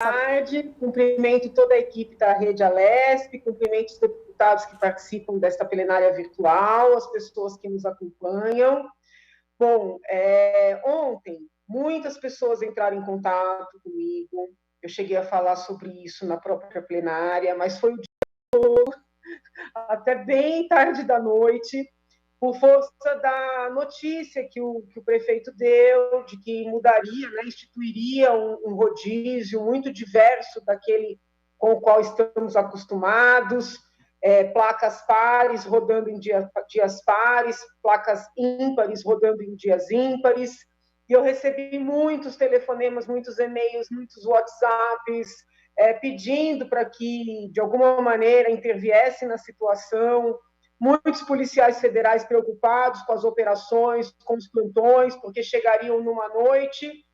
Tarde, cumprimento toda a equipe da Rede Alesp, cumprimento os deputados que participam desta plenária virtual, as pessoas que nos acompanham. Bom, ontem muitas pessoas entraram em contato comigo, eu cheguei a falar sobre isso na própria plenária, mas foi o dia todo, até bem tarde da noite, por força da notícia que o prefeito deu, de que mudaria, né, instituiria um rodízio muito diverso daquele com o qual estamos acostumados, placas pares rodando em dias pares, placas ímpares rodando em dias ímpares, e eu recebi muitos telefonemas, muitos e-mails, muitos WhatsApps, pedindo para que, de alguma maneira, interviesse na situação, muitos policiais federais preocupados com as operações, com os plantões, porque chegariam numa noite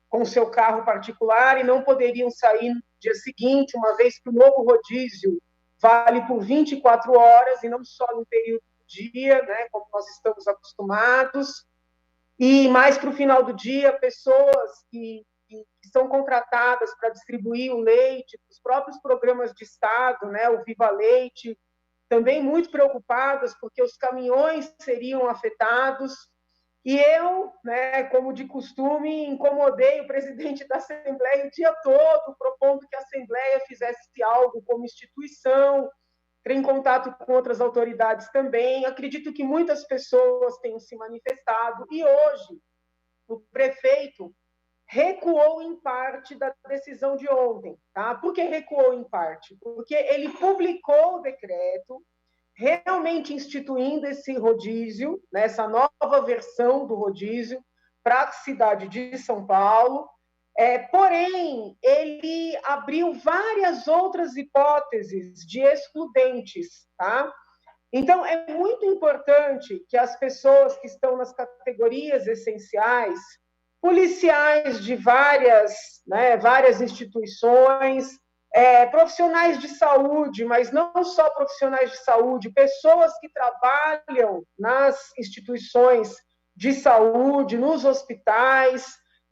com seu carro particular e não poderiam sair no dia seguinte, uma vez que o novo rodízio vale por 24 horas e não só no período do dia, né, como nós estamos acostumados. E mais para o final do dia, pessoas que são contratadas para distribuir o leite, os próprios programas de Estado, né, o Viva Leite, também muito preocupadas, porque os caminhões seriam afetados. E eu, né, como de costume, incomodei o presidente da Assembleia o dia todo, propondo que a Assembleia fizesse algo como instituição, entrei em contato com outras autoridades também. Acredito que muitas pessoas tenham se manifestado, e hoje o prefeito recuou em parte da decisão de ontem. Tá? Por que recuou em parte? Porque ele publicou o decreto realmente instituindo esse rodízio, né, essa nova versão do rodízio para a cidade de São Paulo. Porém, ele abriu várias outras hipóteses de excludentes. Tá? Então, é muito importante que as pessoas que estão nas categorias essenciais, policiais de várias instituições, profissionais de saúde, mas não só profissionais de saúde, pessoas que trabalham nas instituições de saúde, nos hospitais,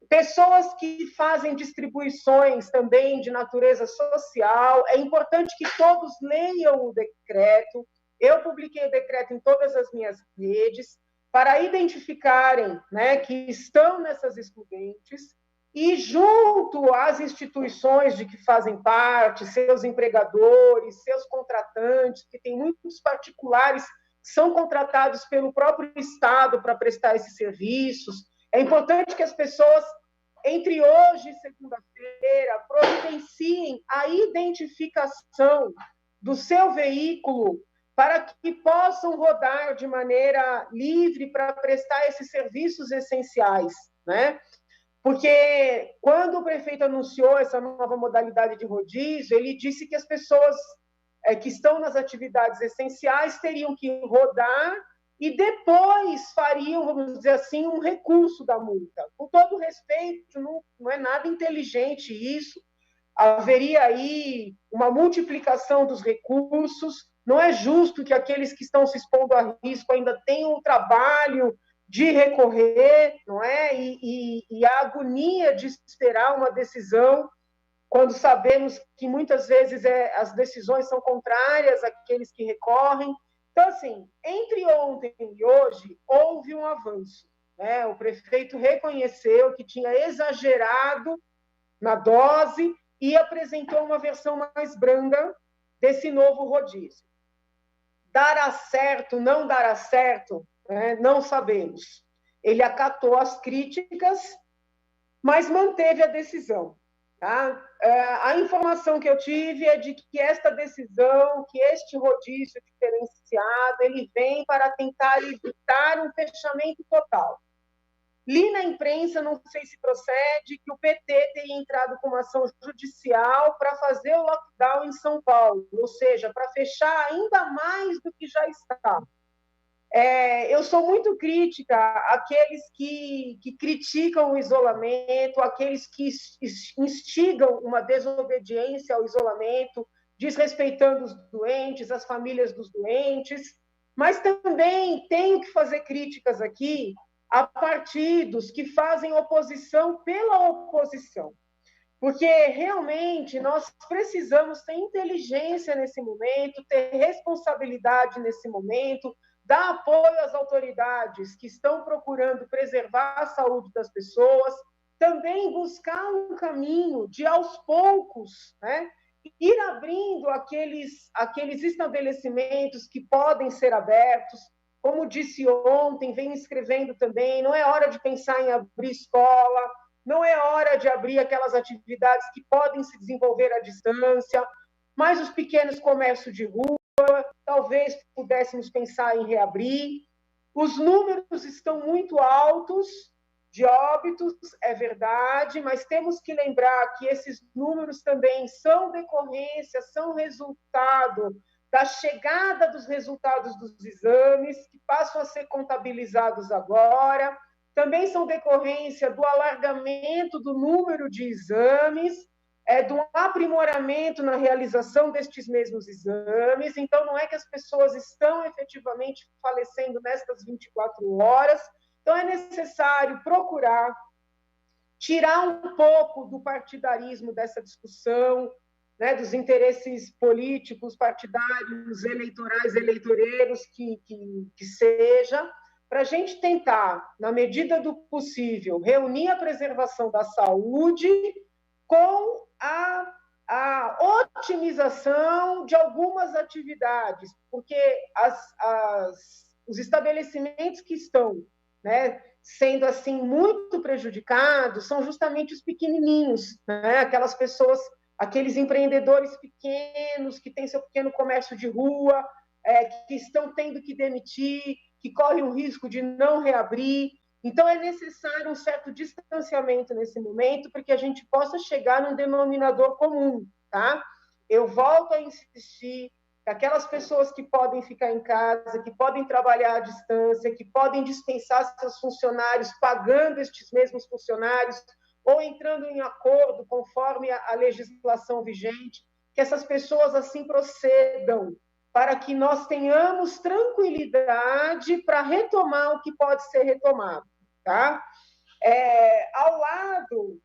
pessoas que fazem distribuições também de natureza social. É importante que todos leiam o decreto. Eu publiquei o decreto em todas as minhas redes, para identificarem, né, que estão nessas excludentes, e junto às instituições de que fazem parte, seus empregadores, seus contratantes, que tem muitos particulares que são contratados pelo próprio Estado para prestar esses serviços. É importante que as pessoas, entre hoje e segunda-feira, providenciem a identificação do seu veículo para que possam rodar de maneira livre para prestar esses serviços essenciais, né? Porque quando o prefeito anunciou essa nova modalidade de rodízio, ele disse que as pessoas que estão nas atividades essenciais teriam que rodar e depois fariam, vamos dizer assim, um recurso da multa. Com todo respeito, não é nada inteligente isso. Haveria aí uma multiplicação dos recursos. Não é justo que aqueles que estão se expondo a risco ainda tenham o trabalho de recorrer, não é? E a agonia de esperar uma decisão, quando sabemos que muitas vezes as decisões são contrárias àqueles que recorrem. Então, assim, entre ontem e hoje, houve um avanço, né? O prefeito reconheceu que tinha exagerado na dose e apresentou uma versão mais branda desse novo rodízio. Dará certo, não dará certo, né? Não sabemos. Ele acatou as críticas, mas manteve a decisão. Tá? A informação que eu tive é de que esta decisão, que este rodízio diferenciado, ele vem para tentar evitar um fechamento total. Li na imprensa, não sei se procede, que o PT teria entrado com uma ação judicial para fazer o lockdown em São Paulo, ou seja, para fechar ainda mais do que já está. Eu sou muito crítica àqueles que criticam o isolamento, àqueles que instigam uma desobediência ao isolamento, desrespeitando os doentes, as famílias dos doentes, mas também tenho que fazer críticas aqui a partidos que fazem oposição pela oposição. porque realmente nós precisamos ter inteligência nesse momento, ter responsabilidade nesse momento, dar apoio às autoridades que estão procurando preservar a saúde das pessoas, também buscar um caminho de, aos poucos, né, ir abrindo aqueles estabelecimentos que podem ser abertos. Como disse ontem, venho escrevendo também, não é hora de pensar em abrir escola, não é hora de abrir aquelas atividades que podem se desenvolver à distância, mas os pequenos comércios de rua, talvez pudéssemos pensar em reabrir. Os números estão muito altos de óbitos, é verdade, mas temos que lembrar que esses números também são decorrência, são resultado da chegada dos resultados dos exames, que passam a ser contabilizados agora, também são decorrência do alargamento do número de exames, do aprimoramento na realização destes mesmos exames. Então, não é que as pessoas estão efetivamente falecendo nestas 24 horas. Então, é necessário procurar tirar um pouco do partidarismo dessa discussão, né, dos interesses políticos, partidários, eleitorais, eleitoreiros, que seja, para a gente tentar, na medida do possível, reunir a preservação da saúde com a otimização de algumas atividades, porque os estabelecimentos que estão, né, sendo assim muito prejudicados são justamente os pequenininhos, né, aquelas pessoas, aqueles empreendedores pequenos que têm seu pequeno comércio de rua, que estão tendo que demitir, que correm o risco de não reabrir. Então, é necessário um certo distanciamento nesse momento para que a gente possa chegar num denominador comum, tá? Eu volto a insistir que aquelas pessoas que podem ficar em casa, que podem trabalhar à distância, que podem dispensar seus funcionários, pagando estes mesmos funcionários, ou entrando em acordo conforme a legislação vigente, que essas pessoas assim procedam, para que nós tenhamos tranquilidade para retomar o que pode ser retomado, tá? Ao lado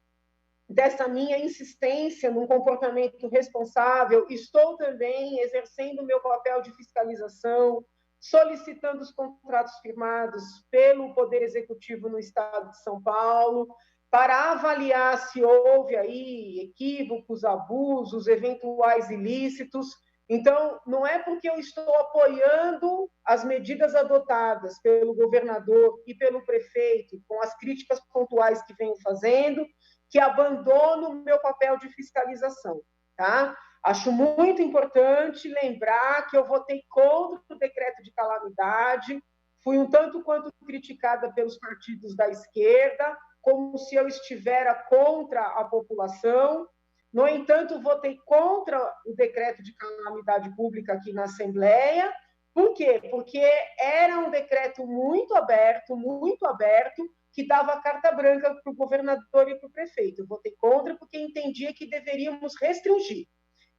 dessa minha insistência num comportamento responsável, estou também exercendo o meu papel de fiscalização, solicitando os contratos firmados pelo Poder Executivo no Estado de São Paulo, para avaliar se houve aí equívocos, abusos, eventuais ilícitos. Então, não é porque eu estou apoiando as medidas adotadas pelo governador e pelo prefeito, com as críticas pontuais que venho fazendo, que abandono o meu papel de fiscalização, tá? Acho muito importante lembrar que eu votei contra o decreto de calamidade, fui um tanto quanto criticada pelos partidos da esquerda, como se eu estivesse contra a população. No entanto, votei contra o decreto de calamidade pública aqui na Assembleia. Por quê? Porque era um decreto muito aberto, que dava carta branca para o governador e para o prefeito. Eu votei contra porque entendia que deveríamos restringir.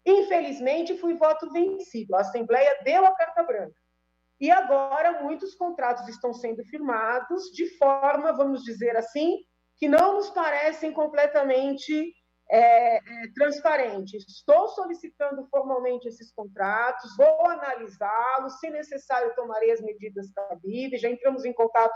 Infelizmente, fui voto vencido. A Assembleia deu a carta branca. E agora muitos contratos estão sendo firmados de forma, vamos dizer assim, que não nos parecem completamente transparente. Estou solicitando formalmente esses contratos, vou analisá-los, se necessário tomarei as medidas cabíveis, já entramos em contato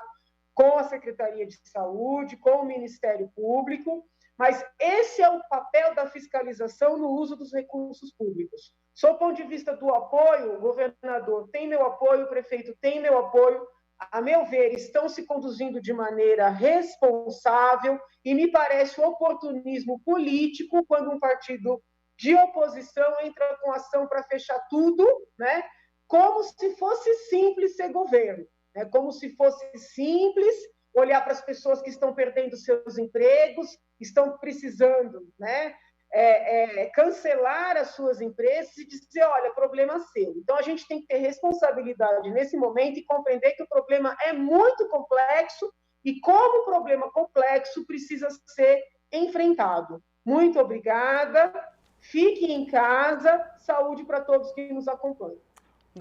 com a Secretaria de Saúde, com o Ministério Público, mas esse é o papel da fiscalização no uso dos recursos públicos. Sob o ponto de vista do apoio, o governador tem meu apoio, o prefeito tem meu apoio, a meu ver, estão se conduzindo de maneira responsável e me parece um oportunismo político quando um partido de oposição entra com ação para fechar tudo, né? Como se fosse simples ser governo, né? Como se fosse simples olhar para as pessoas que estão perdendo seus empregos, estão precisando, né? Cancelar as suas empresas e dizer, olha, problema seu. Então, a gente tem que ter responsabilidade nesse momento e compreender que o problema é muito complexo e, como problema complexo, precisa ser enfrentado. Muito obrigada, fiquem em casa, saúde para todos que nos acompanham.